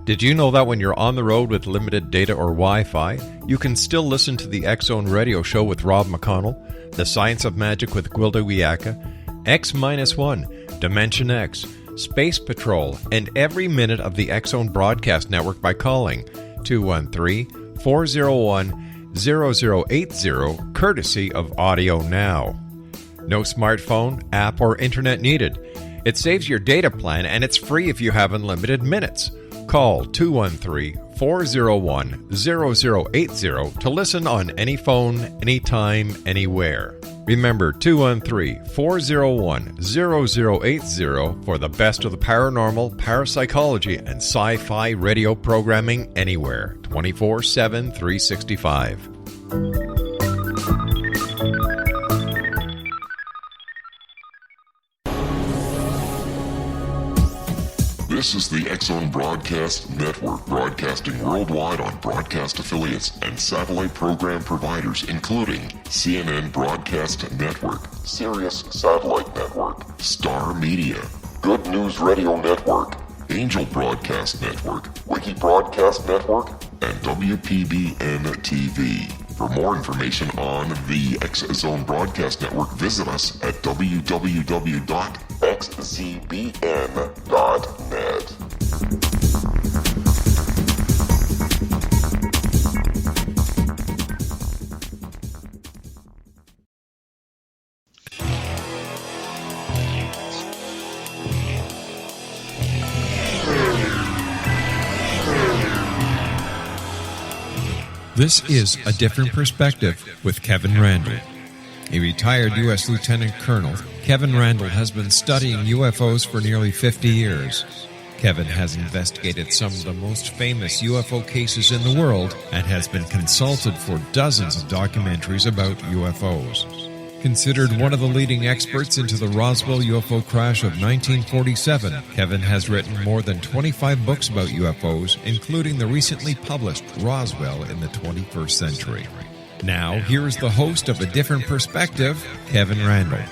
Did you know that when you're on the road with limited data or Wi-Fi, you can still listen to the X-Zone Radio Show with Rob McConnell, The Science of Magic with Gwilda Wiyaka, X-1, Dimension X, Space Patrol, and every minute of the X-Zone Broadcast Network by calling 213-401-0080, courtesy of Audio Now. No smartphone, app, or internet needed. It saves your data plan, and it's free if you have unlimited minutes. Call 213-401-0080 to listen on any phone, anytime, anywhere. Remember 213-401-0080 for the best of the paranormal, parapsychology, and sci-fi radio programming anywhere, 24/7, 365. This is the X-Zone Broadcast Network, broadcasting worldwide on broadcast affiliates and satellite program providers, including CNN Broadcast Network, Sirius Satellite Network, Star Media, Good News Radio Network, Angel Broadcast Network, Wiki Broadcast Network, and WPBN TV. For more information on the X-Zone Broadcast Network, visit us at www.xzbn.net. This is A Different Perspective with Kevin Randle. A retired U.S. Lieutenant Colonel, Kevin Randle has been studying UFOs for nearly 50 years. Kevin has investigated some of the most famous UFO cases in the world and has been consulted for dozens of documentaries about UFOs. Considered one of the leading experts into the Roswell UFO crash of 1947, Kevin has written more than 25 books about UFOs, including the recently published Roswell in the 21st Century. Now, here is the host of A Different Perspective, Kevin Randle.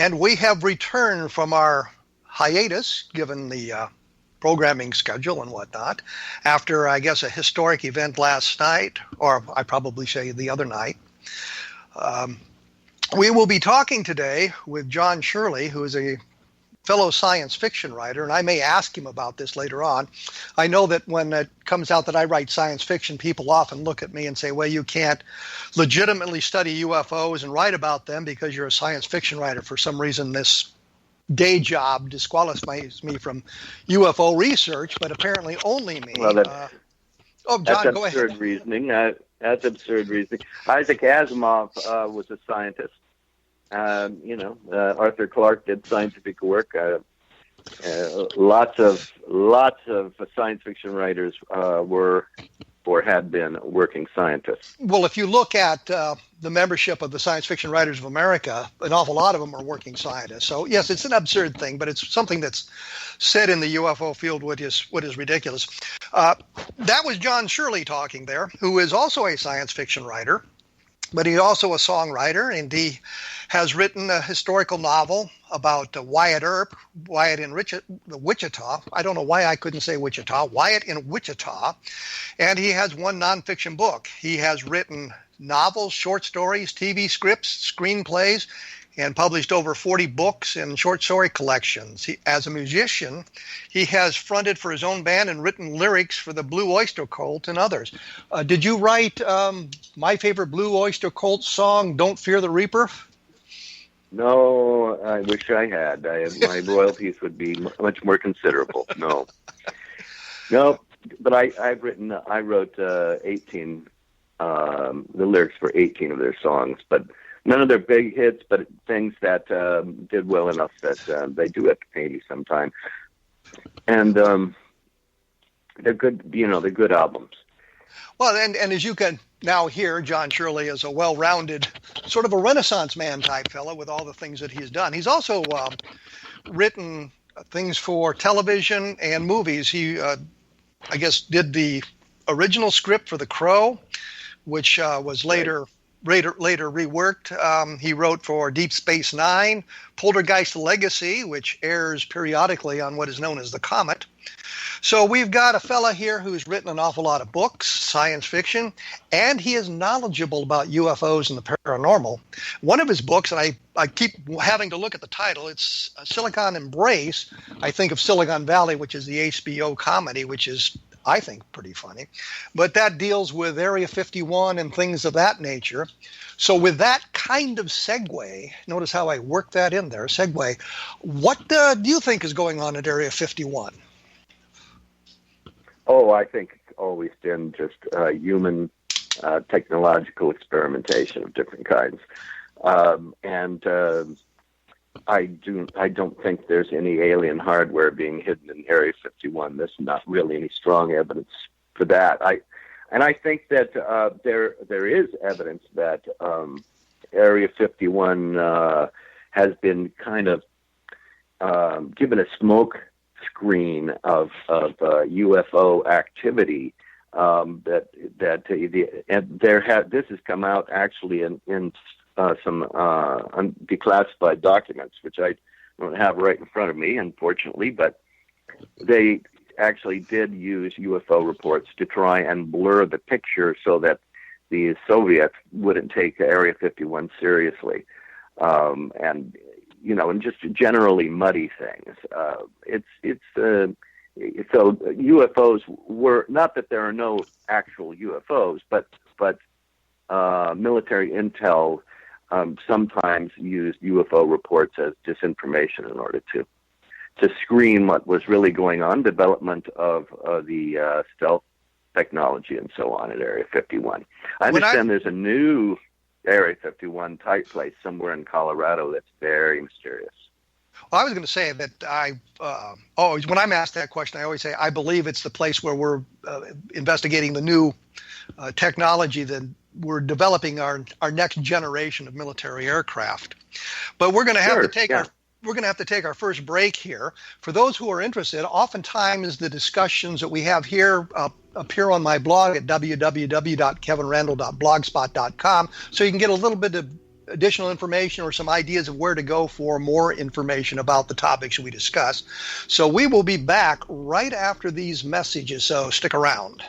And we have returned from our hiatus, given the programming schedule and whatnot, after, I guess, a historic event last night, or I probably say the other night. We will be talking today with John Shirley, who is a fellow science fiction writer, and I may ask him about this later on. I know that when it comes out that I write science fiction, people often look at me and say, well, you can't legitimately study UFOs and write about them because you're a science fiction writer. For some reason, this day job disqualifies me from UFO research, but apparently only me. Well, John, that's go absurd ahead. reasoning. That's absurd reasoning. Isaac Asimov was a scientist. Arthur Clarke did scientific work. Lots of science fiction writers were or had been working scientists. Well, if you look at the membership of the Science Fiction Writers of America, an awful lot of them are working scientists. So, yes, it's an absurd thing, but it's something that's said in the UFO field what is ridiculous. That was John Shirley talking there, who is also a science fiction writer, but he's also a songwriter, and he has written a historical novel about Wyatt Earp, Wyatt in Wichita. I don't know why I couldn't say Wichita. Wyatt in Wichita. And he has one nonfiction book. He has written novels, short stories, TV scripts, screenplays, and published over 40 books and short story collections. As a musician, he has fronted for his own band and written lyrics for the Blue Öyster Cult and others. Did you write my favorite Blue Öyster Cult song, Don't Fear the Reaper? No, I wish I had. My royalties would be much more considerable. No, but I wrote 18, the lyrics for 18 of their songs, but none of their big hits, but things that did well enough that they do have to pay me sometime. And they're good, they're good albums. Well, and as you can now hear, John Shirley is a well-rounded, sort of a Renaissance man type fellow with all the things that he's done. He's also written things for television and movies. He I guess, did the original script for The Crow, which was later reworked. He wrote for Deep Space Nine, Poltergeist Legacy, which airs periodically on what is known as the Comet. So we've got a fella here who's written an awful lot of books, science fiction, and he is knowledgeable about UFOs and the paranormal. One of his books, and I keep having to look at the title, it's Silicon Embrace. I think of Silicon Valley, which is the HBO comedy, which is, I think, pretty funny. But that deals with Area 51 and things of that nature. So with that kind of segue, notice how I worked that in there, segue, what do you think is going on at Area 51? Oh, I think it's always been just human technological experimentation of different kinds. I don't think there's any alien hardware being hidden in Area 51. There's not really any strong evidence for that. I think that there is evidence that Area 51 has been kind of given a smoke screen of UFO activity. This has come out actually in some declassified documents, which I don't have right in front of me, unfortunately, but they actually did use UFO reports to try and blur the picture so that the Soviets wouldn't take Area 51 seriously, and just generally muddy things. So UFOs were, not that there are no actual UFOs, but military intel sometimes used UFO reports as disinformation in order to screen what was really going on, development of the stealth technology and so on at Area 51. I understand there's a new Area 51 type place somewhere in Colorado that's very mysterious. Well, I was going to say that when I'm asked that question, I always say I believe it's the place where we're investigating the new technology that we're developing our next generation of military aircraft. But we're going to have to take our first break here. For those who are interested, oftentimes the discussions that we have here appear on my blog at www.kevinrandle.blogspot.com, so you can get a little bit of additional information or some ideas of where to go for more information about the topics we discuss. So we will be back right after these messages, so stick around.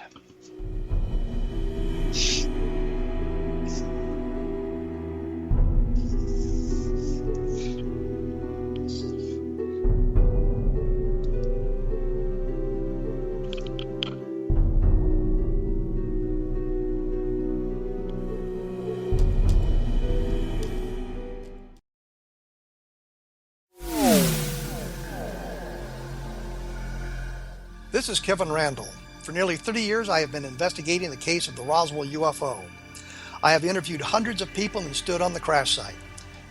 This is Kevin Randle. For nearly 30 years, I have been investigating the case of the Roswell UFO. I have interviewed hundreds of people and stood on the crash site.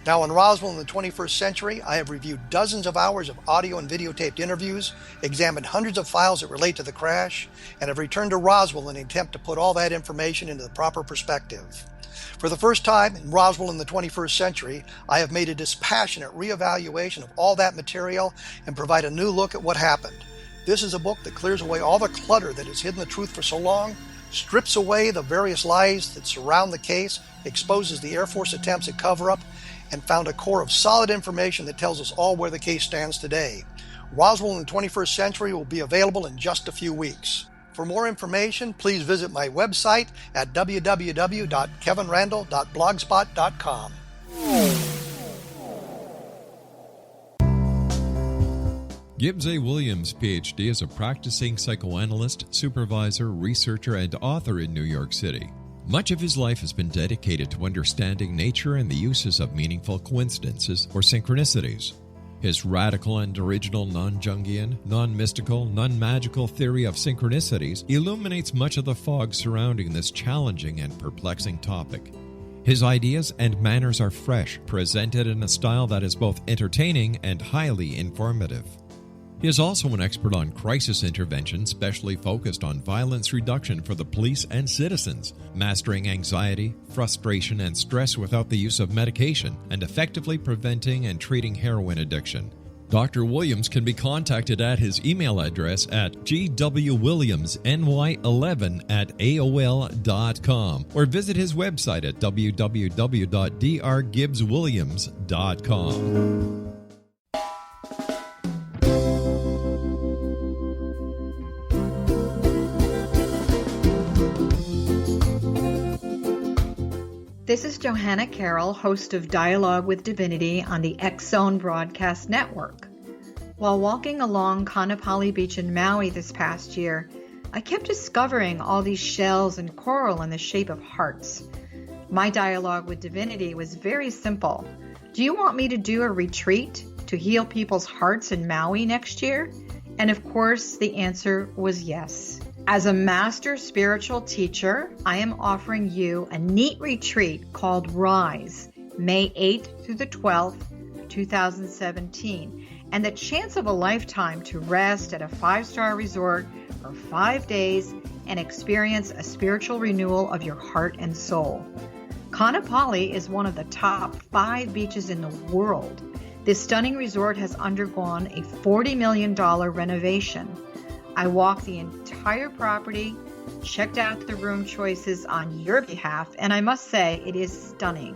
Now in Roswell in the 21st century, I have reviewed dozens of hours of audio and videotaped interviews, examined hundreds of files that relate to the crash, and have returned to Roswell in an attempt to put all that information into the proper perspective. For the first time in Roswell in the 21st century, I have made a dispassionate reevaluation of all that material and provide a new look at what happened. This is a book that clears away all the clutter that has hidden the truth for so long, strips away the various lies that surround the case, exposes the Air Force attempts at cover-up, and found a core of solid information that tells us all where the case stands today. Roswell in the 21st century will be available in just a few weeks. For more information, please visit my website at www.kevinrandle.blogspot.com. Gibbs A. Williams, Ph.D., is a practicing psychoanalyst, supervisor, researcher, and author in New York City. Much of his life has been dedicated to understanding nature and the uses of meaningful coincidences or synchronicities. His radical and original non-Jungian, non-mystical, non-magical theory of synchronicities illuminates much of the fog surrounding this challenging and perplexing topic. His ideas and manners are fresh, presented in a style that is both entertaining and highly informative. He is also an expert on crisis intervention, specially focused on violence reduction for the police and citizens, mastering anxiety, frustration, and stress without the use of medication, and effectively preventing and treating heroin addiction. Dr. Williams can be contacted at his email address at gwwilliamsny11@aol.com or visit his website at www.drgibbswilliams.com. This is Johanna Carroll, host of Dialogue with Divinity on the X-Zone Broadcast Network. While walking along Kaanapali Beach in Maui this past year, I kept discovering all these shells and coral in the shape of hearts. My dialogue with Divinity was very simple. Do you want me to do a retreat to heal people's hearts in Maui next year? And of course, the answer was yes. As a master spiritual teacher, I am offering you a neat retreat called Rise, May 8th through the 12th, 2017, and the chance of a lifetime to rest at a 5-star resort for 5 days and experience a spiritual renewal of your heart and soul. Kaanapali is one of the top 5 beaches in the world. This stunning resort has undergone a $40 million renovation. I walked the entire property, checked out the room choices on your behalf, and I must say it is stunning.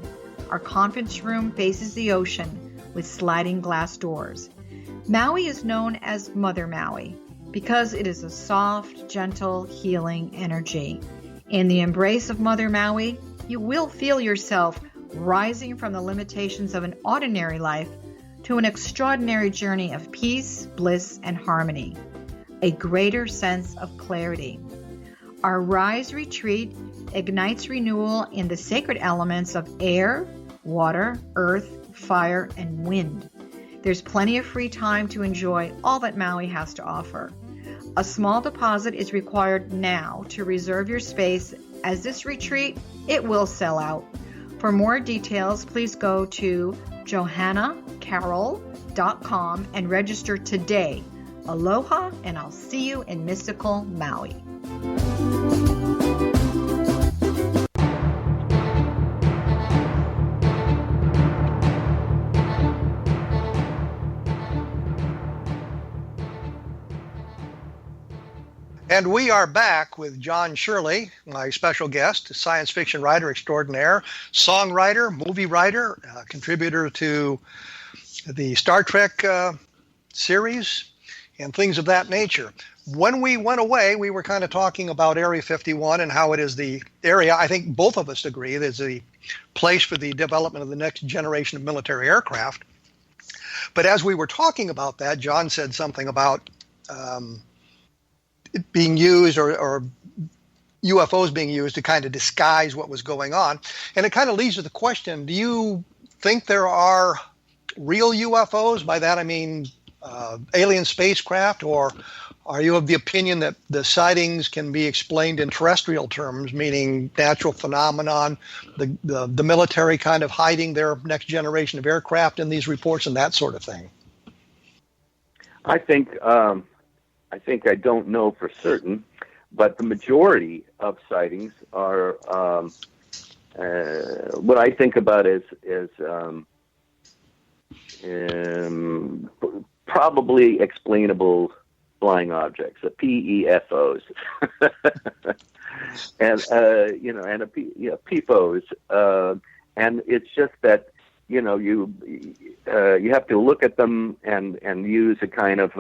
Our conference room faces the ocean with sliding glass doors. Maui is known as Mother Maui because it is a soft, gentle, healing energy. In the embrace of Mother Maui, you will feel yourself rising from the limitations of an ordinary life to an extraordinary journey of peace, bliss, and harmony. A greater sense of clarity. Our Rise retreat ignites renewal in the sacred elements of air, water, earth, fire, and wind. There's plenty of free time to enjoy all that Maui has to offer. A small deposit is required now to reserve your space, as this retreat, it will sell out. For more details, please go to johannacarroll.com and register today. Aloha, and I'll see you in mystical Maui. And we are back with John Shirley, my special guest, science fiction writer extraordinaire, songwriter, movie writer, contributor to the Star Trek series, and things of that nature. When we went away, we were kind of talking about Area 51 and how it is the area, I think both of us agree, that is the place for the development of the next generation of military aircraft. But as we were talking about that, John said something about it being used or UFOs being used to kind of disguise what was going on. And it kind of leads to the question, do you think there are real UFOs? By that I mean alien spacecraft, or are you of the opinion that the sightings can be explained in terrestrial terms, meaning natural phenomenon, the military kind of hiding their next generation of aircraft in these reports and that sort of thing? I think I don't know for certain, but the majority of sightings are what I think about is probably explainable flying objects, the PEFOs, and PFOs, and it's just that you have to look at them and use a kind of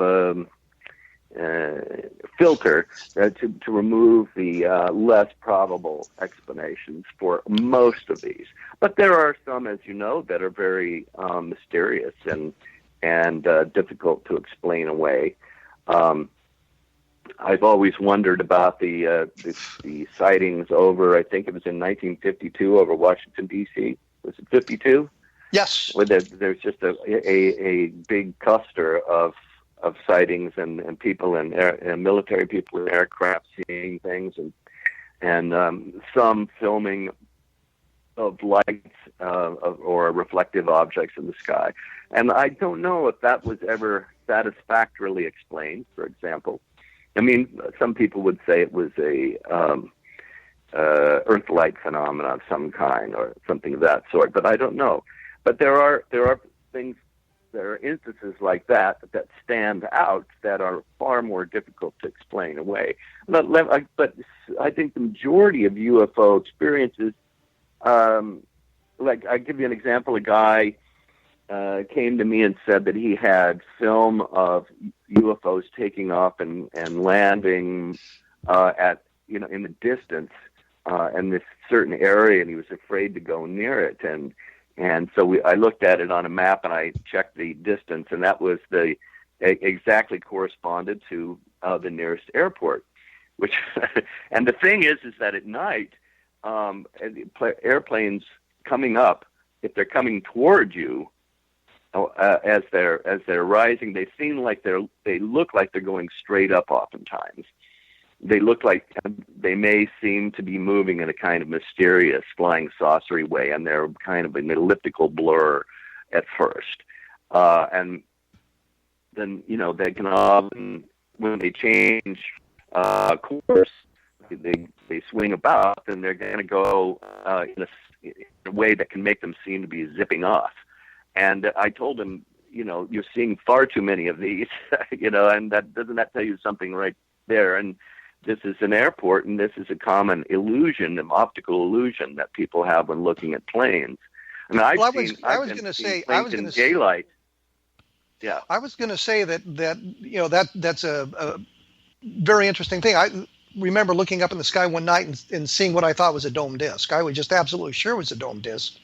filter to remove the less probable explanations for most of these. But there are some, as you know, that are very mysterious and difficult to explain away. I've always wondered about the sightings over, I think it was in 1952, over Washington, D.C. Was it 52? Yes. Where there's just a big cluster of sightings and people and military people in aircraft seeing things and some filming of lights or reflective objects in the sky. And I don't know if that was ever satisfactorily explained, for example. I mean, some people would say it was a Earth-like phenomenon of some kind or something of that sort, but I don't know. But there are things there are instances like that stand out that are far more difficult to explain away. But I think the majority of UFO experiences, like I give you an example, a guy came to me and said that he had film of UFOs taking off and landing in the distance in this certain area, and he was afraid to go near it. And so I looked at it on a map and I checked the distance, and that was exactly corresponded to the nearest airport. Which, and the thing is that at night, airplanes coming up, if they're coming toward you, as they're rising, they look like they're going straight up. Oftentimes, they look like they may seem to be moving in a kind of mysterious flying saucery way, and they're kind of an elliptical blur at first, and then they can often, when they change course, they swing about, and they're going to go in a way that can make them seem to be zipping off. And I told him, you're seeing far too many of these, and doesn't that tell you something right there? And this is an airport, and this is a common illusion, an optical illusion that people have when looking at planes. I mean, I was going to say daylight. Yeah, I was going to say that's a very interesting thing. I remember looking up in the sky one night and seeing what I thought was a dome disk. I was just absolutely sure it was a dome disk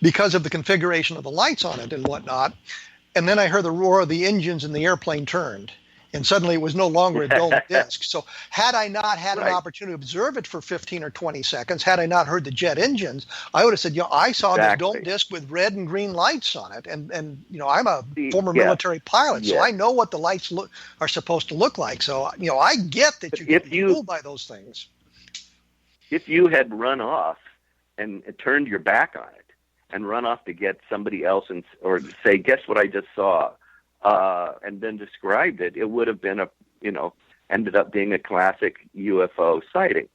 because of the configuration of the lights on it and whatnot. And then I heard the roar of the engines and the airplane turned. And suddenly it was no longer a dome disk. So had I not had an opportunity to observe it for 15 or 20 seconds, had I not heard the jet engines, I would have said, I saw this dome disk with red and green lights on it. And I'm a former military pilot, so I know what the lights are supposed to look like. So, I get that you get fooled by those things. If you had run off and turned your back on it and run off to get somebody else or say, guess what I just saw, and then described it, it would have been ended up being a classic UFO sighting.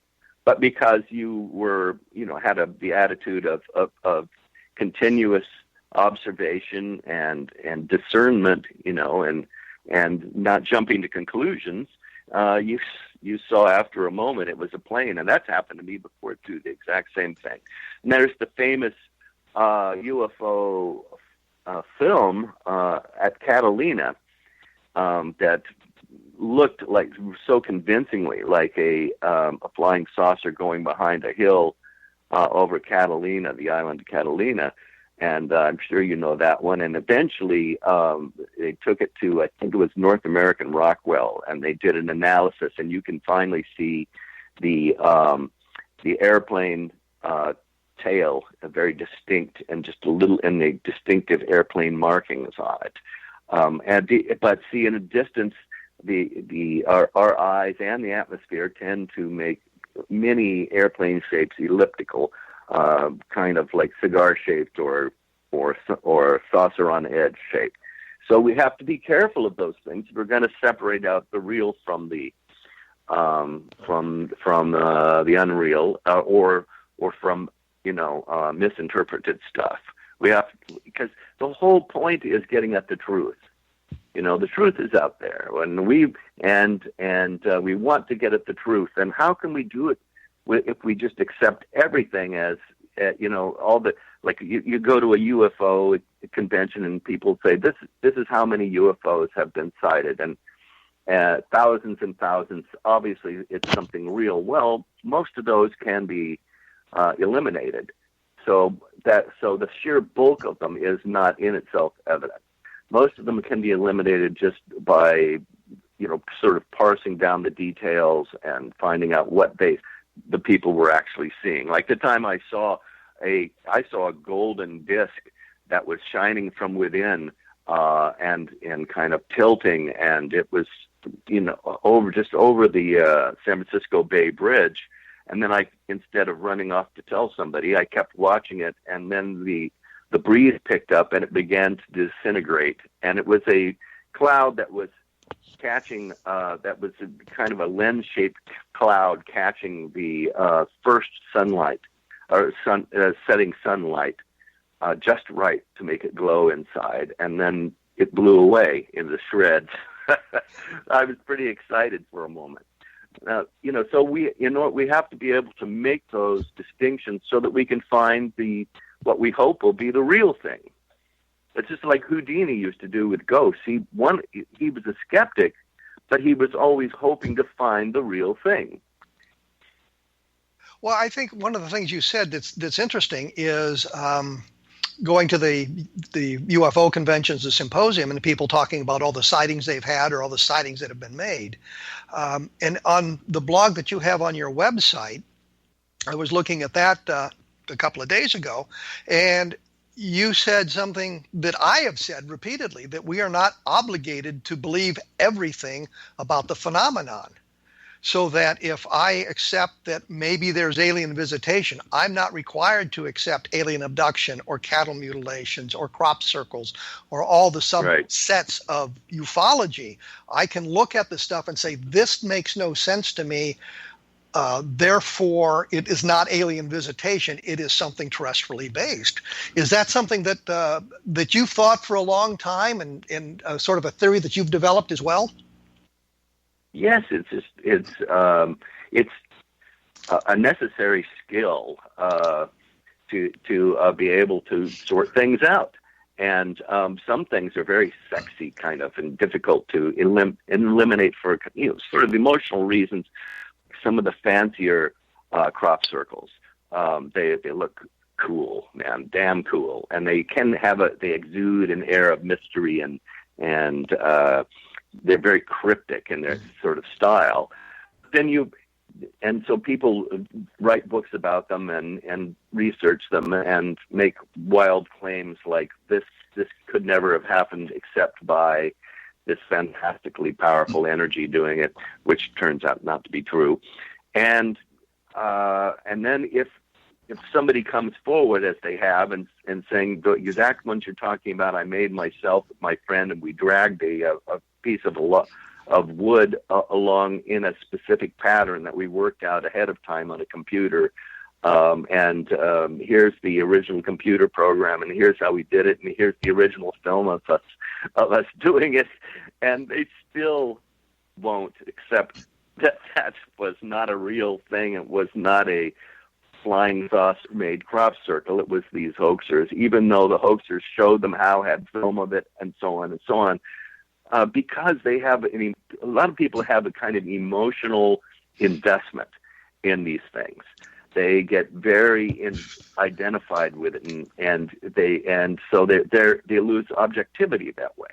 But because you were, had the attitude of continuous observation and discernment, and not jumping to conclusions, you saw after a moment it was a plane. And that's happened to me before too, the exact same thing. And there's the famous UFO film at Catalina that looked like so convincingly like a flying saucer going behind a hill over Catalina, the island of Catalina, and I'm sure you know that one. And eventually they took it to, I think it was North American Rockwell, and they did an analysis, and you can finally see the airplane tail, a very distinct and just a little, and the distinctive airplane markings on it. But see, in a distance, our eyes and the atmosphere tend to make many airplane shapes elliptical, kind of like cigar shaped or saucer on edge shape. So we have to be careful of those things. We're going to separate out the real from the unreal, or from misinterpreted stuff. We have to, because the whole point is getting at the truth. The truth is out there, and we want to get at the truth. And how can we do it if we just accept everything as all the, like you go to a UFO convention and people say this is how many UFOs have been sighted, and thousands and thousands. Obviously, it's something real. Well, most of those can be eliminated. So the sheer bulk of them is not in itself evident. Most of them can be eliminated just by, sort of parsing down the details and finding out what the people were actually seeing. Like the time I saw a golden disc that was shining from within, and kind of tilting, and it was, over the San Francisco Bay Bridge. And then instead of running off to tell somebody, I kept watching it, and then the breeze picked up and it began to disintegrate. And it was a cloud that was catching, that was kind of a lens-shaped cloud catching the first sunlight, or setting sunlight, just right to make it glow inside. And then it blew away into shreds. I was pretty excited for a moment. So we have to be able to make those distinctions so that we can find what we hope will be the real thing. It's just like Houdini used to do with ghosts. He was a skeptic, but he was always hoping to find the real thing. Well, I think one of the things you said that's interesting is going to the UFO conventions, the symposium, and people talking about all the sightings they've had or all the sightings that have been made. And on the blog that you have on your website, I was looking at that a couple of days ago, and you said something that I have said repeatedly, that we are not obligated to believe everything about the phenomenon. So that if I accept that maybe there's alien visitation, I'm not required to accept alien abduction or cattle mutilations or crop circles or all the subsets of ufology. I can look at the stuff and say, this makes no sense to me. Therefore, it is not alien visitation. It is something terrestrially based. Is that something that you've thought for a long time and sort of a theory that you've developed as well? Yes, it's a necessary skill to be able to sort things out. And some things are very sexy, kind of, and difficult to eliminate for sort of emotional reasons. Some of the fancier crop circles, they look cool, man, damn cool, and they can they exude an air of mystery and they're very cryptic in their sort of style. So people write books about them and research them and make wild claims like this could never have happened except by this fantastically powerful energy doing it, which turns out not to be true. And then if somebody comes forward, as they have, and saying the exact ones you're talking about, I made myself with my friend, and we dragged a piece of wood along in a specific pattern that we worked out ahead of time on a computer. Here's the original computer program, and here's how we did it, and here's the original film of us doing it, and they still won't accept that was not a real thing. It was not a flying saucer-made crop circle. It was these hoaxers, even though the hoaxers showed them how, had film of it, and so on and so on. Because they have, a lot of people have a kind of emotional investment in these things. They get very identified with it, and so they lose objectivity that way,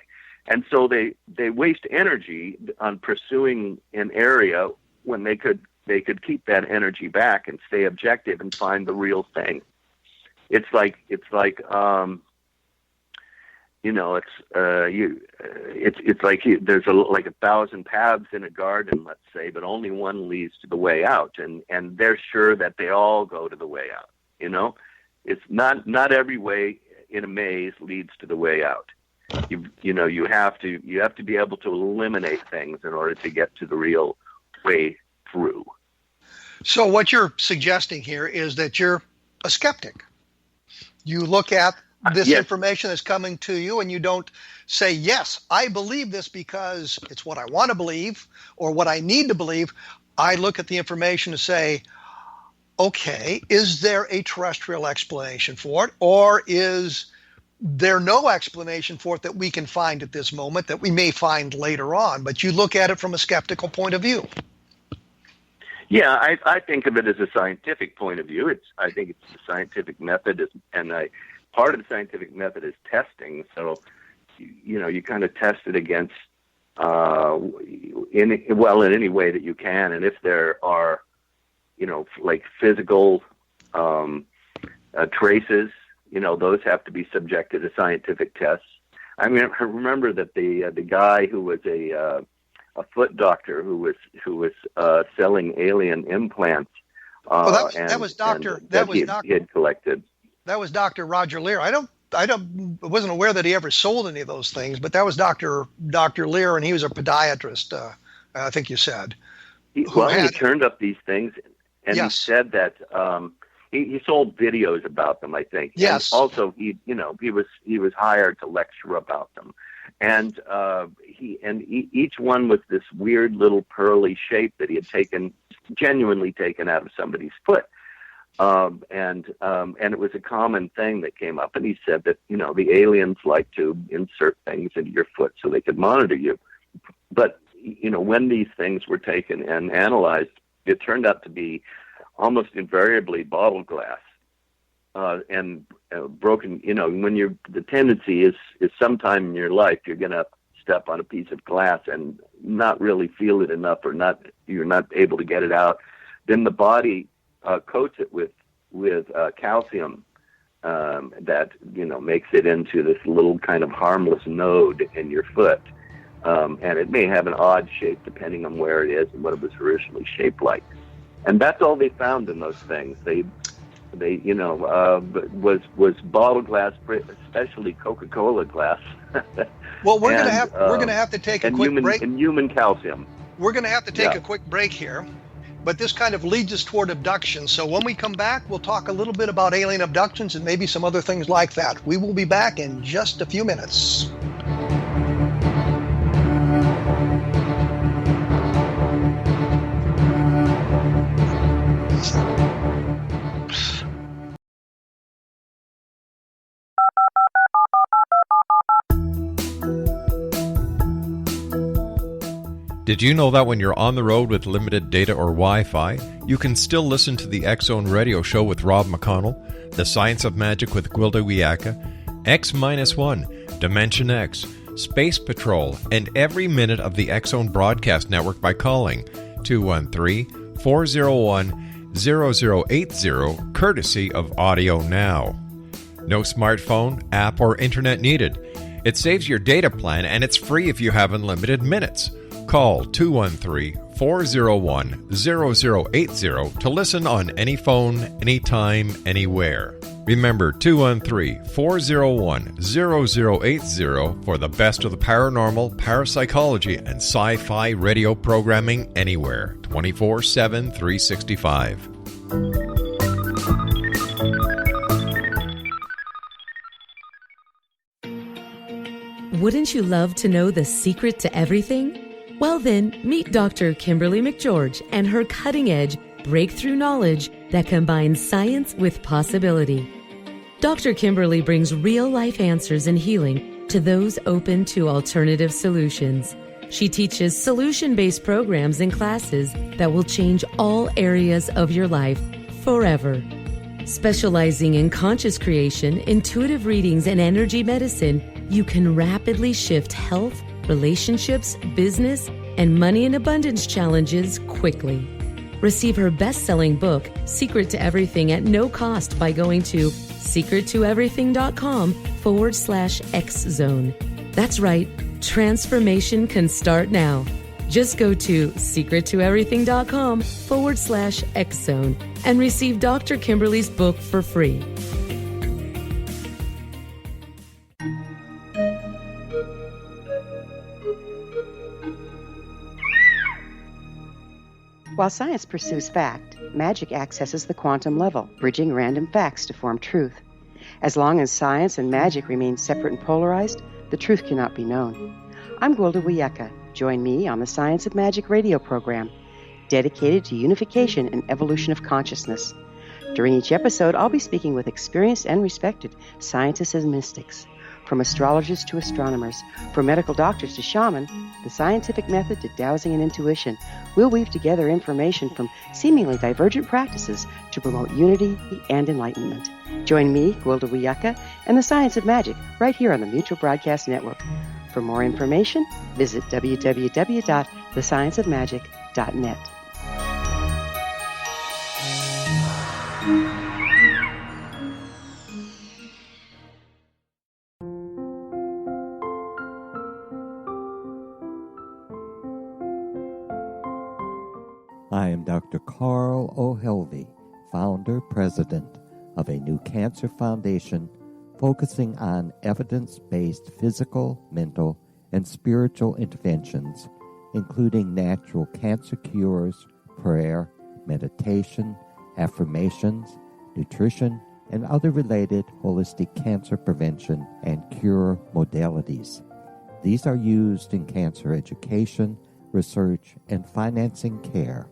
and so they waste energy on pursuing an area when they could keep that energy back and stay objective and find the real thing. It's like there's like 1,000 paths in a garden, let's say, but only one leads to the way out, and they're sure that they all go to the way out. It's not every way in a maze leads to the way out. You have to be able to eliminate things in order to get to the real way through. So what you're suggesting here is that you're a skeptic. You look at this information that's coming to you, and you don't say, yes, I believe this because it's what I want to believe or what I need to believe. I look at the information to say, okay, is there a terrestrial explanation for it, or is there no explanation for it that we can find at this moment that we may find later on? But you look at it from a skeptical point of view. Yeah, I think of it as a scientific point of view. I think it's a scientific method, and part of the scientific method is testing. So, you kind of test it against, in any way that you can. And if there are, like physical traces, those have to be subjected to scientific tests. I remember that the guy who was a foot doctor who was selling alien implants. That was Dr. He had collected. That was Dr. Roger Lear. I wasn't aware that he ever sold any of those things, but that was Dr. Lear, and he was a podiatrist. I think you said. He turned up these things, and he said that he sold videos about them, I think. Yes. And also, he was hired to lecture about them, And each one was this weird little pearly shape that he had genuinely taken out of somebody's foot. And it was a common thing that came up. And he said that, the aliens like to insert things into your foot so they could monitor you. But, when these things were taken and analyzed, it turned out to be almost invariably bottle glass. And broken, when the tendency is sometime in your life, you're going to step on a piece of glass and not really feel it enough, or you're not able to get it out. Then the body coats it with calcium that, makes it into this little kind of harmless node in your foot. And it may have an odd shape depending on where it is and what it was originally shaped like. And that's all they found in those things. They was bottle glass, especially Coca-Cola glass. Well, we're gonna have to take a quick break. And human calcium. We're gonna have to take a quick break here, but this kind of leads us toward abduction. So when we come back, we'll talk a little bit about alien abductions and maybe some other things like that. We will be back in just a few minutes. Did you know that when you're on the road with limited data or Wi-Fi, you can still listen to the X-Zone Radio Show with Rob McConnell, The Science of Magic with Gwilda Wiyaka, X-1, Dimension X, Space Patrol, and every minute of the X-Zone Broadcast Network by calling 213-401-0080, courtesy of Audio Now. No smartphone, app, or internet needed. It saves your data plan, and it's free if you have unlimited minutes. Call 213-401-0080 to listen on any phone, anytime, anywhere. Remember 213-401-0080 for the best of the paranormal, parapsychology, and sci-fi radio programming anywhere, 24/7, 365. Wouldn't you love to know the secret to everything? Well then, meet Dr. Kimberly McGeorge and her cutting-edge breakthrough knowledge that combines science with possibility. Dr. Kimberly brings real-life answers and healing to those open to alternative solutions. She teaches solution-based programs and classes that will change all areas of your life forever. Specializing in conscious creation, intuitive readings, and energy medicine, you can rapidly shift health, relationships, business, and money and abundance challenges quickly. Receive her best-selling book, Secret to Everything, at no cost by going to secrettoeverything.com/X-Zone. That's right, transformation can start now. Just go to secrettoeverything.com/X-Zone and receive Dr. Kimberly's book for free. While science pursues fact, magic accesses the quantum level, bridging random facts to form truth. As long as science and magic remain separate and polarized, the truth cannot be known. I'm Gwilda Wiyaka. Join me on the Science of Magic radio program, dedicated to unification and evolution of consciousness. During each episode, I'll be speaking with experienced and respected scientists and mystics. From astrologers to astronomers, from medical doctors to shaman, the scientific method to dowsing and intuition, we'll weave together information from seemingly divergent practices to promote unity and enlightenment. Join me, Gwilda Wiyaka, and the Science of Magic right here on the Mutual Broadcast Network. For more information, visit www.thescienceofmagic.net. I am Dr. Carl O'Helvey, founder, president of a new cancer foundation focusing on evidence-based physical, mental, and spiritual interventions, including natural cancer cures, prayer, meditation, affirmations, nutrition, and other related holistic cancer prevention and cure modalities. These are used in cancer education, research, and financing care.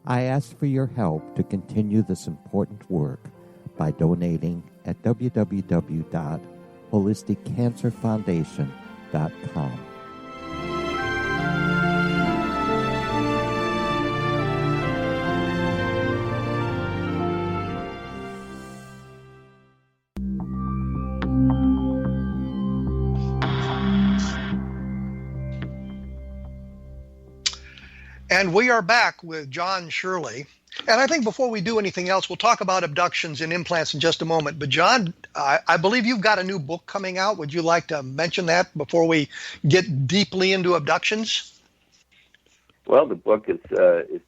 I ask for your help to continue this important work by donating at www.holisticcancerfoundation.com. And we are back with John Shirley. And I think before we do anything else, we'll talk about abductions and implants in just a moment. But John, I believe you've got a new book coming out. Would you like to mention that before we get deeply into abductions? Well, the book is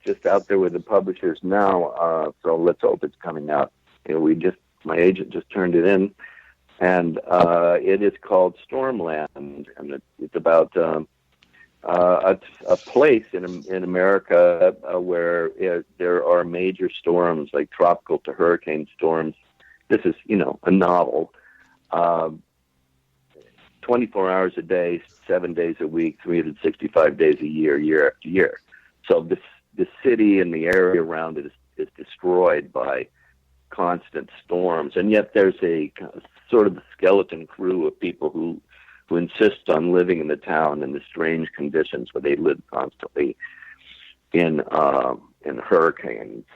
just out there with the publishers now, so let's hope it's coming out. You know, my agent just turned it in, and it is called Stormland, and it's about a place in America where there are major storms, like tropical to hurricane storms. This is, a novel. 24 hours a day, 7 days a week, 365 days a year, year after year. So the city and the area around it is destroyed by constant storms, and yet there's a sort of skeleton crew of people who insist on living in the town in the strange conditions where they live constantly in hurricanes,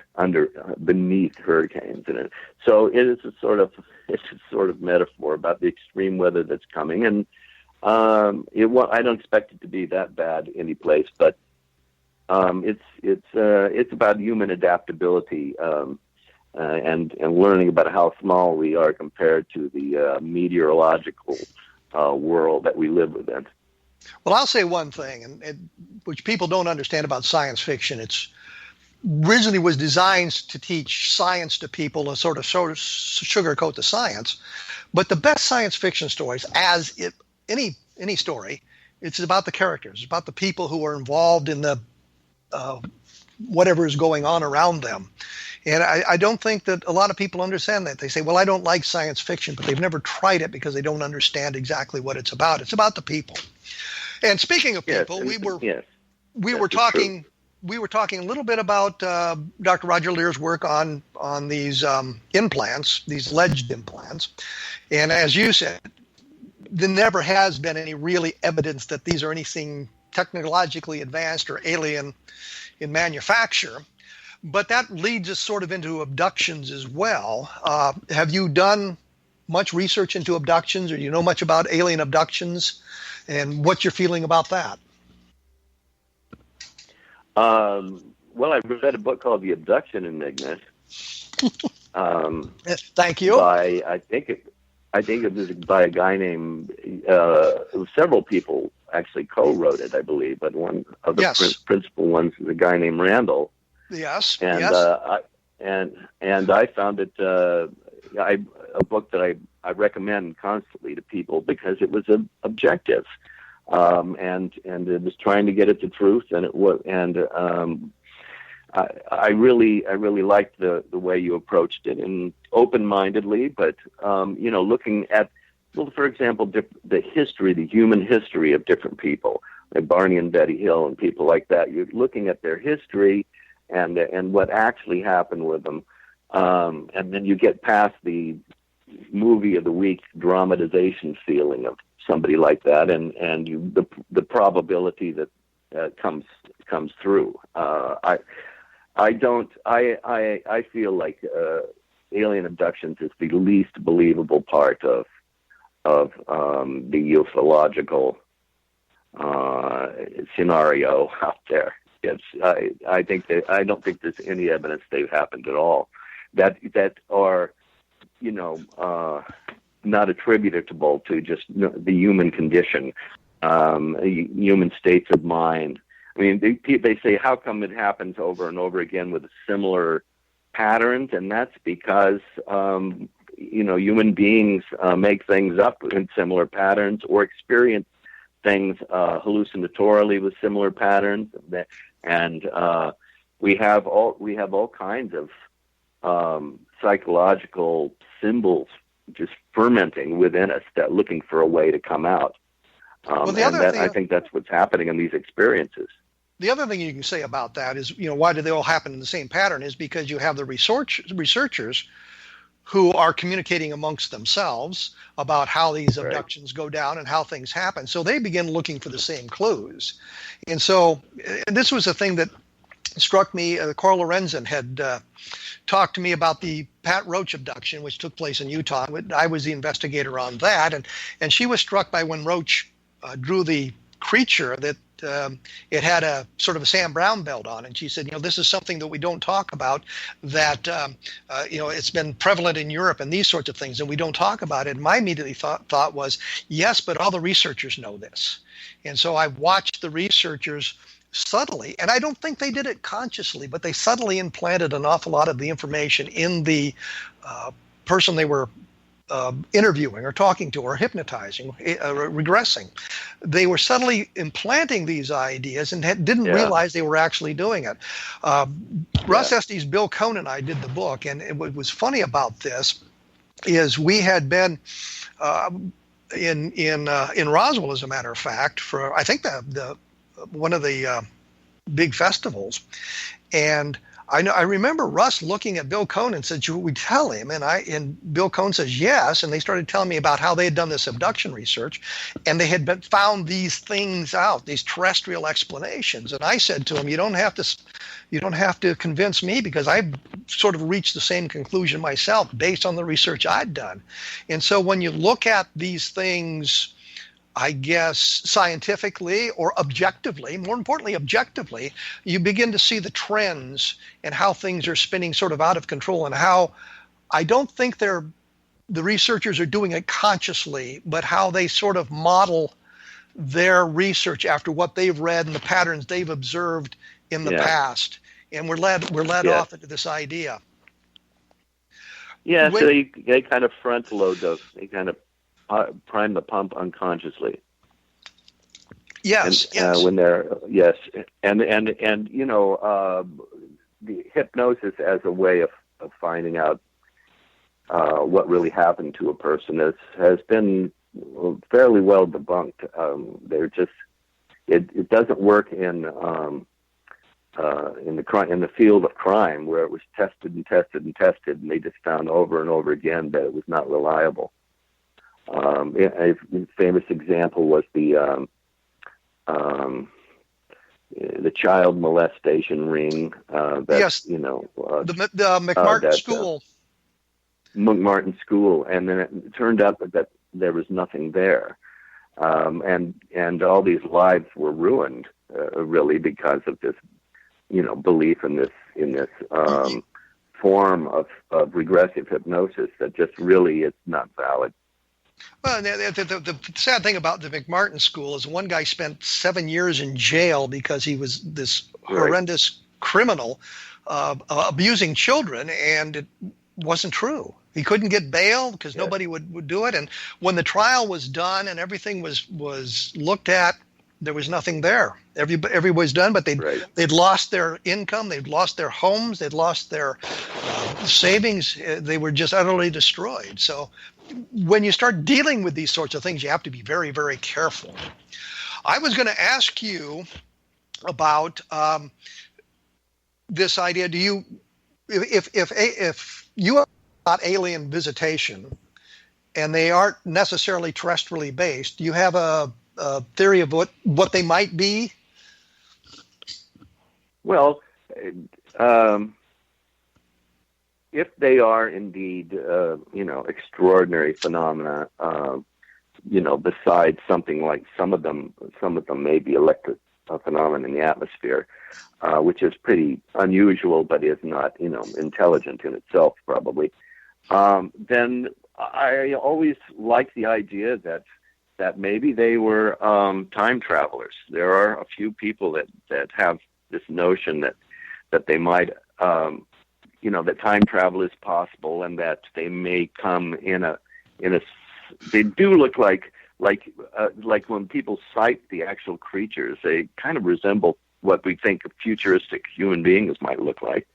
beneath hurricanes, and so it's a sort of metaphor about the extreme weather that's coming, and I don't expect it to be that bad any place, but it's about human adaptability and learning about how small we are compared to the meteorological world that we live within. Well, I'll say one thing, and which people don't understand about science fiction. It's originally was designed to teach science to people, to sort of sugarcoat the science. But the best science fiction stories, any story, it's about the characters. It's about the people who are involved in the whatever is going on around them. And I don't think that a lot of people understand that. They say, well, I don't like science fiction, but they've never tried it because they don't understand exactly what it's about. It's about the people. And speaking of people, we were talking a little bit about Dr. Roger Lear's work on these implants, these alleged implants. And as you said, there never has been any really evidence that these are anything technologically advanced or alien in manufacture. But that leads us sort of into abductions as well. Have you done much research into abductions, or do you know much about alien abductions, and what's your feeling about that? Well, I read a book called The Abduction Enigma. Thank you. I think it was by a guy named. Several people actually co-wrote it, I believe, but one of the principal ones is a guy named Randle. Yes. And I found it a book that I recommend constantly to people because it was objective, and it was trying to get at the truth, and it was, and I really liked the way you approached it, and open-mindedly, but looking at, well, for example, the human history of different people, like Barney and Betty Hill and people like that. You're looking at their history and what actually happened with them, and then you get past the movie of the week dramatization feeling of somebody like that, and the probability that comes through. I feel like alien abductions is the least believable part of the ufological scenario out there. I don't think there's any evidence they've happened at all that are, not attributable to just the human condition, human states of mind. I mean, they say, how come it happens over and over again with similar patterns? And that's because, human beings make things up in similar patterns or experience things hallucinatorily with similar patterns, and we have all kinds of psychological symbols just fermenting within us, that looking for a way to come out. I think that's what's happening in these experiences. The other thing you can say about that is, why do they all happen in the same pattern? Is because you have the researchers who are communicating amongst themselves about how these abductions go down and how things happen. So they begin looking for the same clues. And so this was a thing that struck me. Carl Lorenzen had talked to me about the Pat Roach abduction, which took place in Utah. I was the investigator on that. And she was struck by when Roach drew the creature that it had a sort of a Sam Brown belt on, and she said, this is something that we don't talk about, that it's been prevalent in Europe and these sorts of things, and we don't talk about it. And my immediately thought was, yes, but all the researchers know this. And so I watched the researchers subtly, and I don't think they did it consciously, but they subtly implanted an awful lot of the information in the person they were interviewing or talking to or hypnotizing, regressing. They were subtly implanting these ideas and didn't realize they were actually doing it. Russ Estes, Bill Cohn, and I did the book, and what was funny about this is we had been in Roswell, as a matter of fact, for I think the one of the big festivals, and I remember Russ looking at Bill Cohn and said, "Should we tell him?" And Bill Cohn says yes, and they started telling me about how they had done this abduction research, and they had found these things out, these terrestrial explanations. And I said to him, "You don't have to convince me, because I've sort of reached the same conclusion myself based on the research I'd done." And so when you look at these things, I guess, scientifically or objectively, more importantly, objectively, you begin to see the trends and how things are spinning sort of out of control, and how I don't think the researchers are doing it consciously, but how they sort of model their research after what they've read and the patterns they've observed in the past. And we're led off into this idea. Yeah, so they kind of front load those. They kind of prime the pump unconsciously. Yes. When they're and the hypnosis as a way of finding out what really happened to a person has been fairly well debunked. They're just it doesn't work in the field of crime, where it was tested and tested and tested, and they just found over and over again that it was not reliable. A famous example was the child molestation ring. The McMartin School. McMartin School, and then it turned out that there was nothing there, and all these lives were ruined, really, because of this, belief in this form of regressive hypnosis that just really is not valid. Well, the sad thing about the McMartin School is one guy spent 7 years in jail because he was this horrendous criminal abusing children, and it wasn't true. He couldn't get bail because nobody would do it. And when the trial was done and everything was looked at, there was nothing there. Everybody was done, but they'd lost their income, they'd lost their homes, they'd lost their savings. They were just utterly destroyed. So when you start dealing with these sorts of things, you have to be very, very careful. I was going to ask you about this idea. Do you, if you have got alien visitation and they aren't necessarily terrestrially based, do you have a theory of what they might be? Well, if they are indeed, extraordinary phenomena, besides something like some of them may be electric phenomena in the atmosphere, which is pretty unusual, but is not, intelligent in itself, probably. Then I always like the idea that maybe they were time travelers. There are a few people that have this notion that they might, that time travel is possible, and that they may come in a. They do look like when people cite the actual creatures, they kind of resemble what we think of futuristic human beings might look like.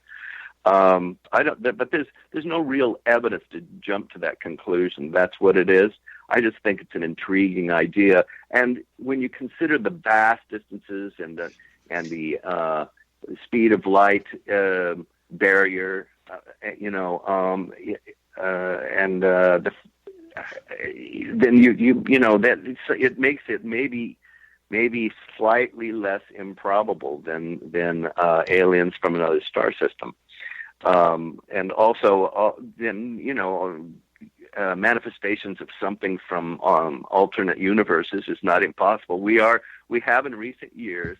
But there's no real evidence to jump to that conclusion. That's what it is. I just think it's an intriguing idea. And when you consider the vast distances and the speed of light barrier, then that it makes it maybe slightly less improbable than aliens from another star system, and also manifestations of something from alternate universes is not impossible. We have in recent years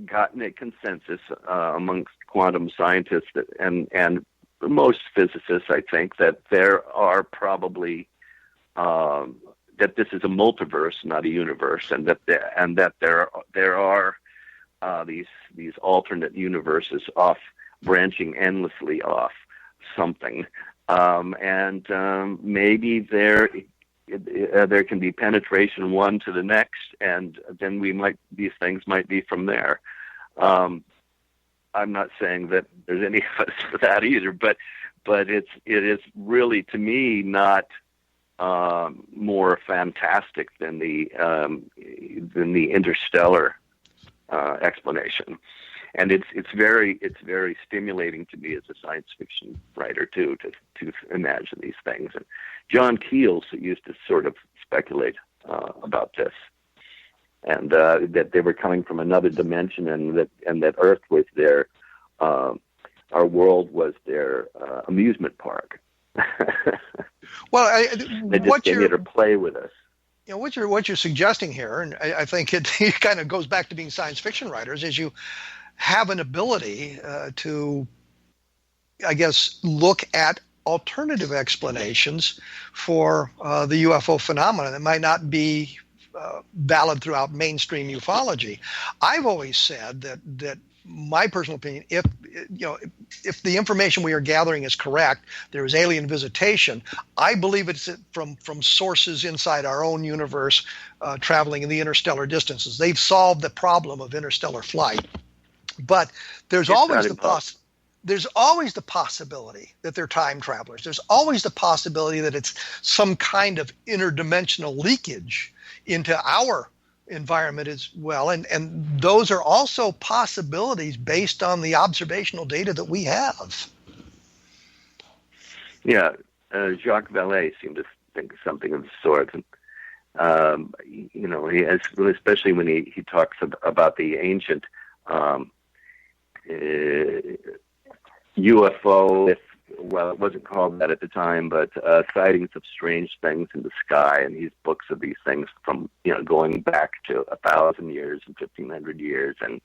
gotten a consensus amongst quantum scientists and most physicists, I think, that there are probably that this is a multiverse, not a universe, and that there are these alternate universes branching endlessly off something, and maybe there can be penetration one to the next, and then these things might be from there. I'm not saying that there's any evidence for that either, but it is really, to me, not more fantastic than the interstellar explanation, and it's very stimulating to me as a science fiction writer too to imagine these things. And John Keel used to sort of speculate about this, and that they were coming from another dimension, and that Earth was their our world was their amusement park. Well, they needed to play with us. You know, what you're suggesting here, and I think it kind of goes back to being science fiction writers, is you have an ability to, I guess, look at alternative explanations for the UFO phenomenon that might not be valid throughout mainstream ufology. I've always said that my personal opinion, if the information we are gathering is correct, there is alien visitation. I believe it's from sources inside our own universe, traveling in the interstellar distances. They've solved the problem of interstellar flight, but there's always the possibility that they're time travelers. There's always the possibility that it's some kind of interdimensional leakage into our environment as well, and those are also possibilities based on the observational data that we have. Yeah, Jacques Vallée seemed to think something of the sort, and he has, especially when he talks about the ancient UFO. Well, it wasn't called that at the time, but sightings of strange things in the sky, and these books of these things from going back to 1,000 years and 1,500 years, and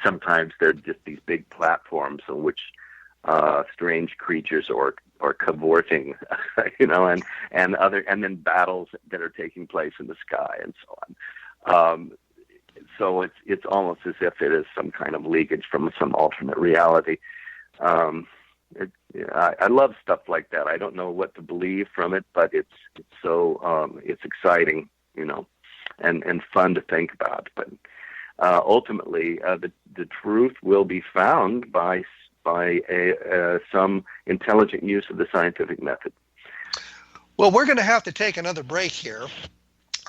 sometimes they're just these big platforms on which strange creatures are cavorting, and then battles that are taking place in the sky and so on. So it's almost as if it is some kind of leakage from some alternate reality. I love stuff like that. I don't know what to believe from it, but it's exciting, and fun to think about. But ultimately, the truth will be found by some intelligent use of the scientific method. Well, we're going to have to take another break here.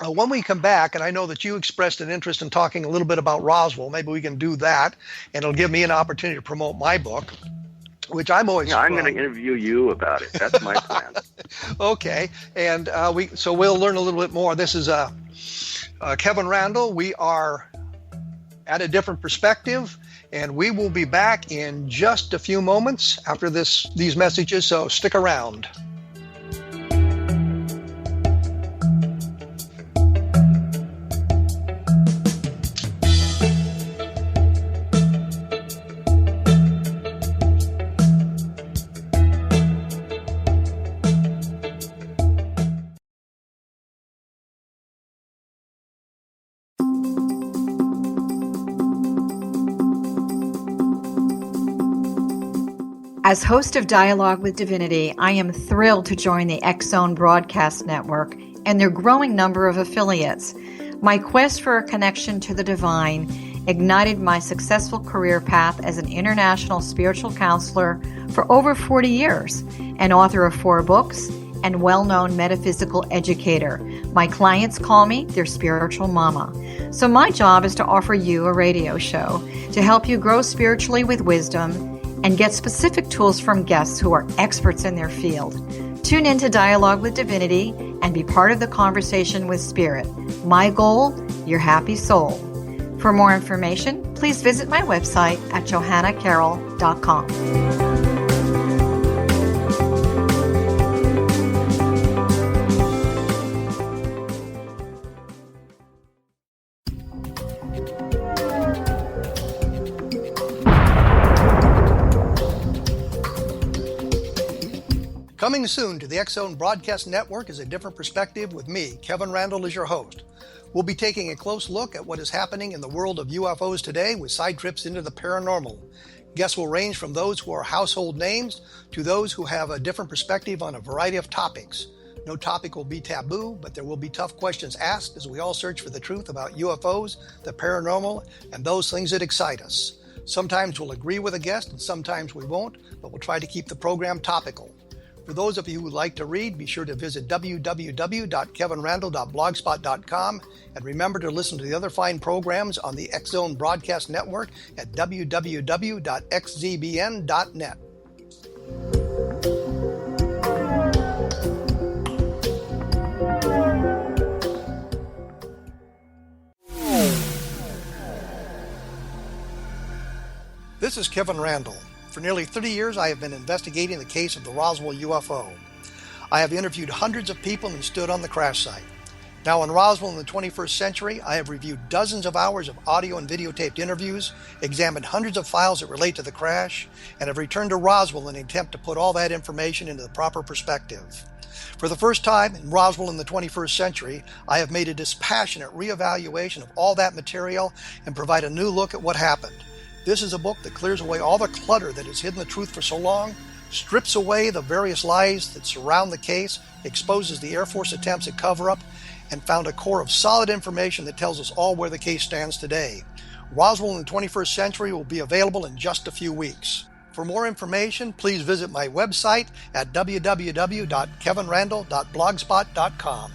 When we come back, and I know that you expressed an interest in talking a little bit about Roswell, maybe we can do that, and it'll give me an opportunity to promote my book, which I'm always. I'm going to interview you about it. That's my plan. Okay, and we'll learn a little bit more. This is Kevin Randle. We are at a different perspective, and we will be back in just a few moments after these messages. So stick around. As host of Dialogue with Divinity, I am thrilled to join the X-Zone Broadcast Network and their growing number of affiliates. My quest for a connection to the divine ignited my successful career path as an international spiritual counselor for over 40 years, and author of 4 books, and well-known metaphysical educator. My clients call me their spiritual mama. So my job is to offer you a radio show to help you grow spiritually with wisdom and get specific tools from guests who are experts in their field. Tune in to Dialogue with Divinity and be part of the conversation with Spirit. My goal, your happy soul. For more information, please visit my website at johannacarroll.com. Coming soon to the X-Zone Broadcast Network is A Different Perspective with me, Kevin Randle, as your host. We'll be taking a close look at what is happening in the world of UFOs today with side trips into the paranormal. Guests will range from those who are household names to those who have a different perspective on a variety of topics. No topic will be taboo, but there will be tough questions asked as we all search for the truth about UFOs, the paranormal, and those things that excite us. Sometimes we'll agree with a guest and sometimes we won't, but we'll try to keep the program topical. For those of you who would like to read, be sure to visit www.kevinrandle.blogspot.com and remember to listen to the other fine programs on the X-Zone Broadcast Network at www.xzbn.net. This is Kevin Randle. For nearly 30 years, I have been investigating the case of the Roswell UFO. I have interviewed hundreds of people and stood on the crash site. Now in Roswell in the 21st century, I have reviewed dozens of hours of audio and videotaped interviews, examined hundreds of files that relate to the crash, and have returned to Roswell in an attempt to put all that information into the proper perspective. For the first time in Roswell in the 21st century, I have made a dispassionate reevaluation of all that material and provide a new look at what happened. This is a book that clears away all the clutter that has hidden the truth for so long, strips away the various lies that surround the case, exposes the Air Force attempts at cover-up, and found a core of solid information that tells us all where the case stands today. Roswell in the 21st century will be available in just a few weeks. For more information, please visit my website at www.kevinrandle.blogspot.com.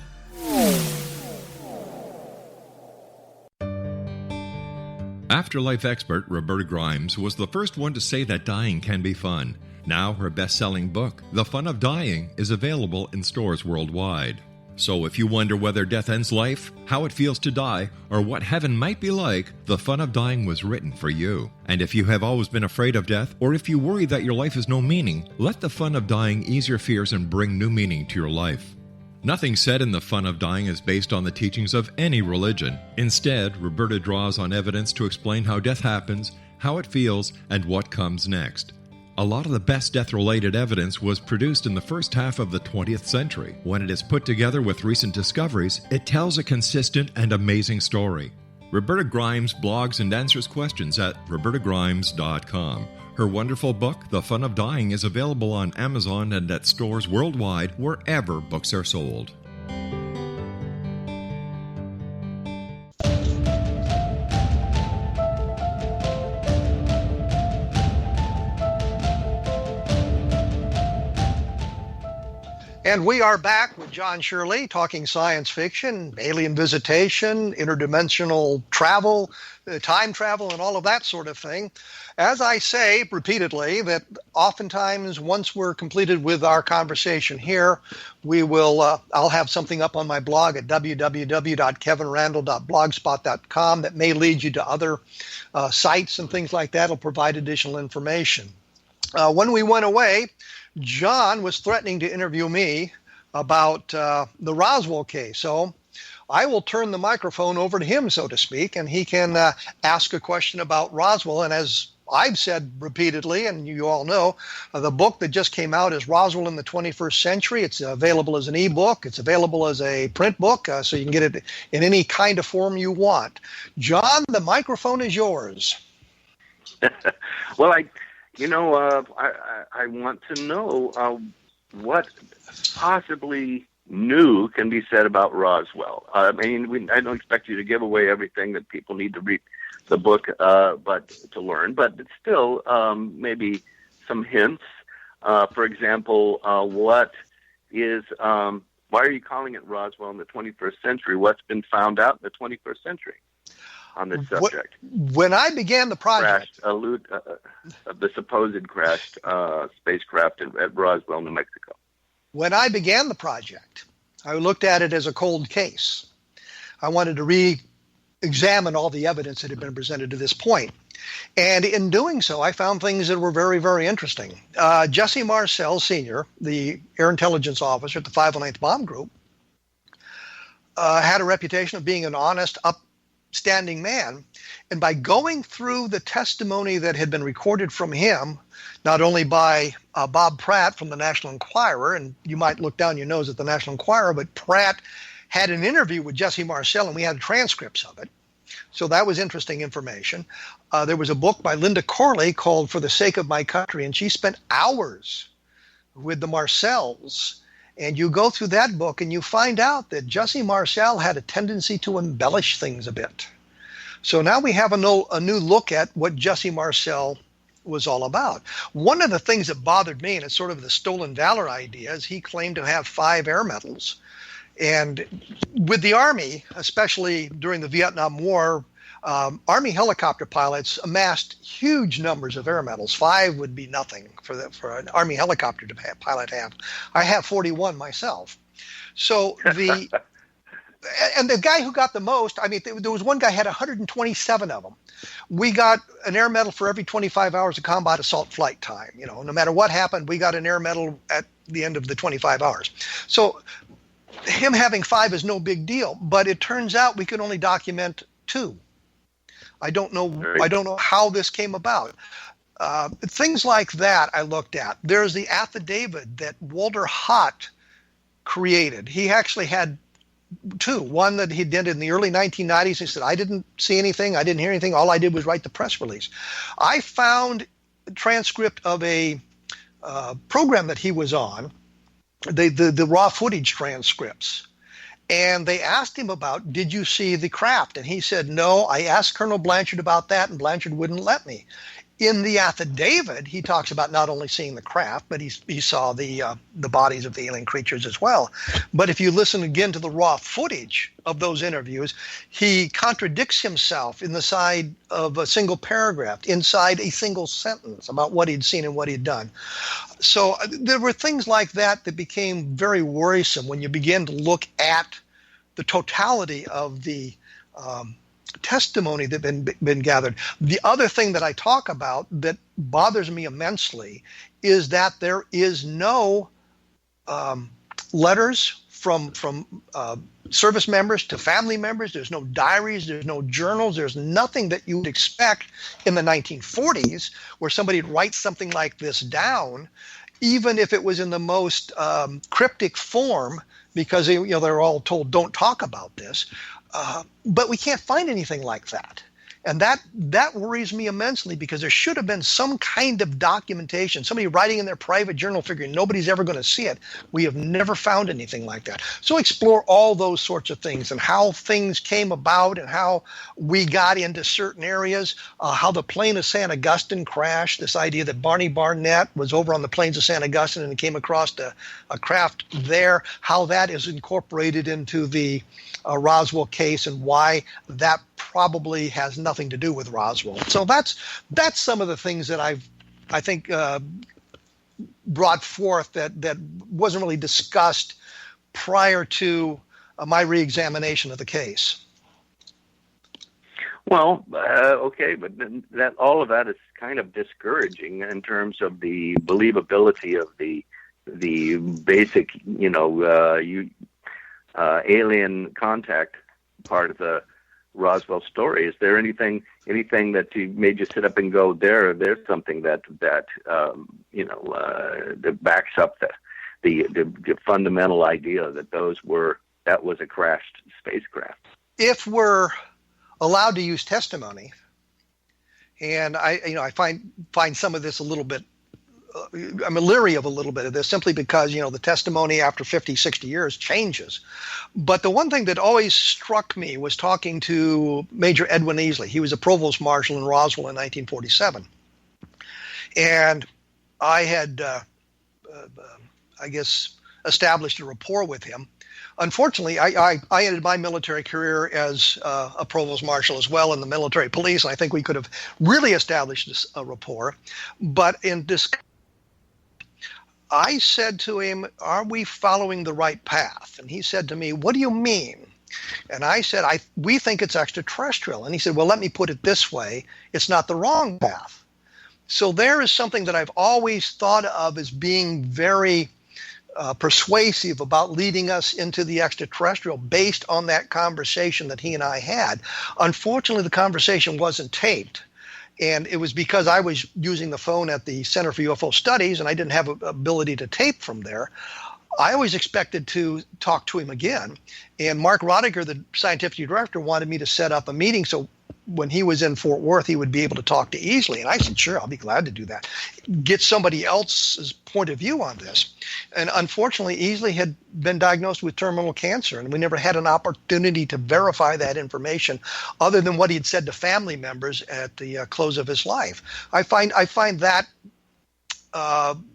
Afterlife expert Roberta Grimes was the first one to say that dying can be fun. Now her best-selling book, The Fun of Dying, is available in stores worldwide. So if you wonder whether death ends life, how it feels to die, or what heaven might be like, The Fun of Dying was written for you. And if you have always been afraid of death, or if you worry that your life has no meaning, let The Fun of Dying ease your fears and bring new meaning to your life. Nothing said in The Fun of Dying is based on the teachings of any religion. Instead, Roberta draws on evidence to explain how death happens, how it feels, and what comes next. A lot of the best death-related evidence was produced in the first half of the 20th century. When it is put together with recent discoveries, it tells a consistent and amazing story. Roberta Grimes blogs and answers questions at robertagrimes.com. Her wonderful book, The Fun of Dying, is available on Amazon and at stores worldwide wherever books are sold. And we are back with John Shirley talking science fiction, alien visitation, interdimensional travel, time travel, and all of that sort of thing. As I say repeatedly, that oftentimes once we're completed with our conversation here, we will. I'll have something up on my blog at www.kevinrandle.blogspot.com that may lead you to other sites and things like that. It'll provide additional information. When we went away, John was threatening to interview me about the Roswell case. So I will turn the microphone over to him, so to speak, and he can ask a question about Roswell. And as I've said repeatedly, and you all know, the book that just came out is Roswell in the 21st Century. It's available as an ebook. It's available as a print book, so you can get it in any kind of form you want. John, the microphone is yours. Well, I want to know what possibly new can be said about Roswell. I don't expect you to give away everything that people need to read the book, but to learn. But it's still maybe some hints. For example, what is why are you calling it Roswell in the 21st century? What's been found out in the 21st century on this subject? When I began the project, the supposed crashed spacecraft at Roswell, New Mexico. When I began the project, I looked at it as a cold case. I wanted to re-examine all the evidence that had been presented to this point. And in doing so, I found things that were very, very interesting. Jesse Marcel, Sr., the Air Intelligence Officer at the 509th Bomb Group, had a reputation of being an honest, upstanding man. And by going through the testimony that had been recorded from him, not only by Bob Pratt from the National Enquirer, and you might look down your nose at the National Enquirer, but Pratt had an interview with Jesse Marcel, and we had transcripts of it. So that was interesting information. There was a book by Linda Corley called For the Sake of My Country, and she spent hours with the Marcels. And you go through that book and you find out that Jesse Marcel had a tendency to embellish things a bit. So now we have a new look at what Jesse Marcel was all about. One of the things that bothered me, and it's sort of the stolen valor idea, is he claimed to have 5 air medals. And with the Army, especially during the Vietnam War, Army helicopter pilots amassed huge numbers of air medals. 5 would be nothing for an Army helicopter pilot to have. I have 41 myself. So and the guy who got the most, I mean, there was one guy who had 127 of them. We got an air medal for every 25 hours of combat assault flight time. You know, no matter what happened, we got an air medal at the end of the 25 hours. So him having 5 is no big deal, but it turns out we could only document 2. I don't know how this came about. Things like that I looked at. There's the affidavit that Walter Hott created. He actually had 2. One that he did in the early 1990s. He said, I didn't see anything. I didn't hear anything. All I did was write the press release. I found a transcript of a program that he was on, the raw footage transcripts. And they asked him about, did you see the craft? And he said, no, I asked Colonel Blanchard about that, and Blanchard wouldn't let me. In the affidavit, he talks about not only seeing the craft, but he saw the bodies of the alien creatures as well. But if you listen again to the raw footage of those interviews, he contradicts himself in the side of a single paragraph, inside a single sentence about what he'd seen and what he'd done. So there were things like that that became very worrisome when you begin to look at the totality of the testimony that been gathered. The other thing that I talk about that bothers me immensely is that there is no letters from service members to family members. There's no diaries. There's no journals. There's nothing that you would expect in the 1940s where somebody writes something like this down, even if it was in the most cryptic form, because they're all told don't talk about this. But we can't find anything like that. And that worries me immensely, because there should have been some kind of documentation, somebody writing in their private journal figuring nobody's ever going to see it. We have never found anything like that. So explore all those sorts of things and how things came about and how we got into certain areas, how the plane of San Augustine crashed, this idea that Barney Barnett was over on the plains of San Augustine and came across a craft there, how that is incorporated into the Roswell case and why that probably has nothing to do with Roswell. So that's some of the things that I think brought forth that wasn't really discussed prior to my reexamination of the case. Well, okay, but that all of that is kind of discouraging in terms of the believability of the basic, alien contact part of the Roswell story. Is there anything that made you sit up and go, there's something that backs up the fundamental idea that was a crashed spacecraft? If we're allowed to use testimony, and I find some of this a little bit, I'm leery of a little bit of this, simply because, the testimony after 50, 60 years changes. But the one thing that always struck me was talking to Major Edwin Easley. He was a provost marshal in Roswell in 1947. And I had, established a rapport with him. Unfortunately, I ended my military career as a provost marshal as well in the military police. And I think we could have really established a rapport. But in this, I said to him, "Are we following the right path?" And he said to me, "What do you mean?" And I said, "We think it's extraterrestrial." And he said, "Well, let me put it this way. It's not the wrong path." So there is something that I've always thought of as being very persuasive about leading us into the extraterrestrial based on that conversation that he and I had. Unfortunately, the conversation wasn't taped. And it was because I was using the phone at the Center for UFO Studies and I didn't have an ability to tape from there. I always expected to talk to him again. And Mark Rodiger, the scientific director, wanted me to set up a meeting so when he was in Fort Worth, he would be able to talk to Easley. And I said, sure, I'll be glad to do that. Get somebody else's point of view on this. And unfortunately, Easley had been diagnosed with terminal cancer, and we never had an opportunity to verify that information other than what he had said to family members at the close of his life. I find that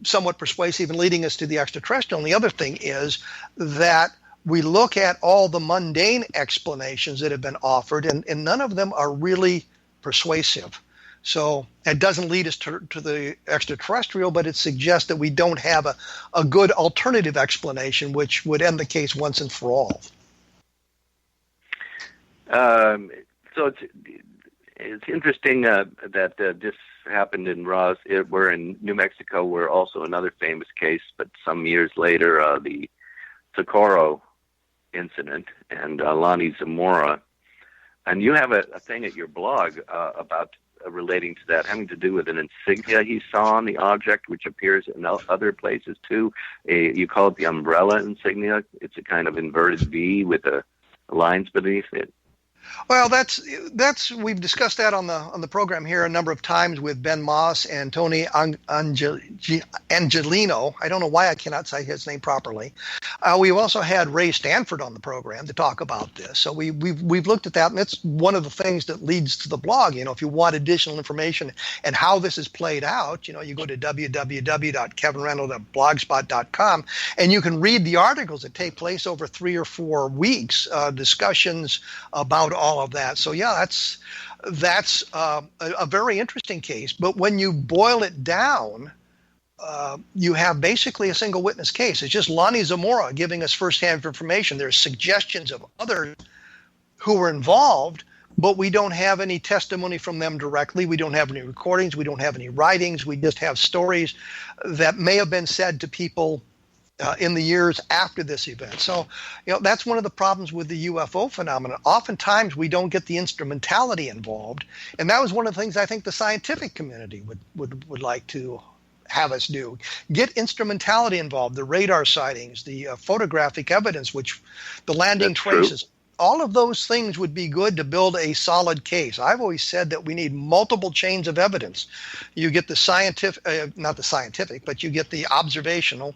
somewhat persuasive in leading us to the extraterrestrial. And the other thing is that we look at all the mundane explanations that have been offered, and none of them are really persuasive. So it doesn't lead us to the extraterrestrial, but it suggests that we don't have a good alternative explanation, which would end the case once and for all. So it's interesting that this happened in Ross. We're in New Mexico, where also another famous case, but some years later, the Socorro incident and Lonnie Zamora. And you have a thing at your blog about relating to that, having to do with an insignia he saw on the object, which appears in other places too. You call it the umbrella insignia. It's a kind of inverted V with lines beneath it. Well, that's we've discussed that on the program here a number of times with Ben Moss and Tony Angelino. I don't know why I cannot say his name properly. We've also had Ray Stanford on the program to talk about this. So we've looked at that, and it's one of the things that leads to the blog. You know, if you want additional information and how this is played out, you know, you go to www.kevinrandle.blogspot.com, and you can read the articles that take place over 3 or 4 weeks, discussions about all of that. So yeah, that's a very interesting case. But when you boil it down, you have basically a single witness case. It's just Lonnie Zamora giving us firsthand information. There's suggestions of others who were involved, but we don't have any testimony from them directly. We don't have any recordings. We don't have any writings. We just have stories that may have been said to people in the years after this event. So, you know, that's one of the problems with the UFO phenomenon. Oftentimes we don't get the instrumentality involved, and that was one of the things I think the scientific community would like to have us do. Get instrumentality involved, the radar sightings, the photographic evidence, which the landing traces. All of those things would be good to build a solid case. I've always said that we need multiple chains of evidence. You get the scientific, not the scientific, but you get the observational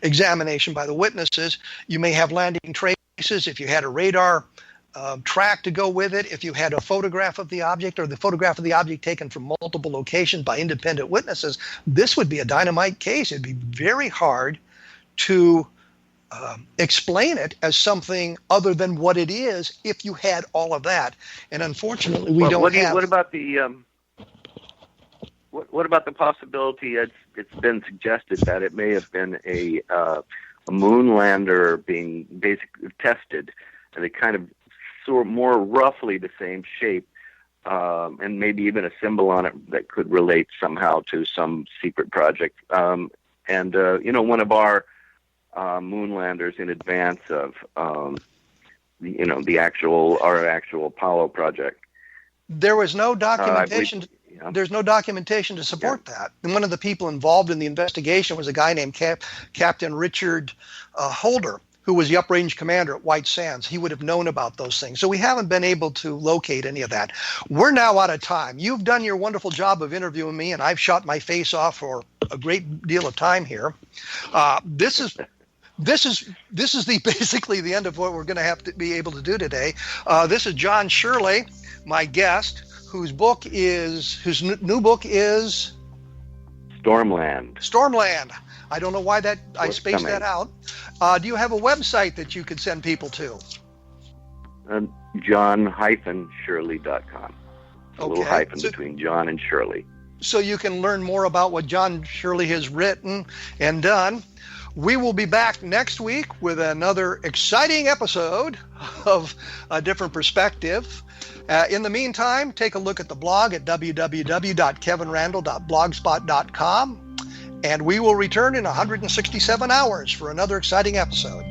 examination by the witnesses. You may have landing traces if you had a radar track to go with it, if you had a photograph of the object or the photograph of the object taken from multiple locations by independent witnesses. This would be a dynamite case. It'd be very hard to explain it as something other than what it is if you had all of that. And unfortunately, we don't have. What about the what about the possibility? It's been suggested that it may have been a moon lander being basically tested, and it kind of sort more roughly the same shape, and maybe even a symbol on it that could relate somehow to some secret project. You know, one of our moon landers in advance of our actual Apollo project. There was no documentation. There's no documentation to support that. And one of the people involved in the investigation was a guy named Captain Richard Holder, who was the uprange commander at White Sands. He would have known about those things. So we haven't been able to locate any of that. We're now out of time. You've done your wonderful job of interviewing me, and I've shot my face off for a great deal of time here. This is basically the end of what we're going to have to be able to do today. This is John Shirley, my guest, whose new book is Stormland. I don't know why I spaced that out. Do you have a website that you could send people to? John-Shirley.com. A little hyphen between John and Shirley. So you can learn more about what John Shirley has written and done. We will be back next week with another exciting episode of A Different Perspective. In the meantime, take a look at the blog at www.kevinrandle.blogspot.com, and we will return in 167 hours for another exciting episode.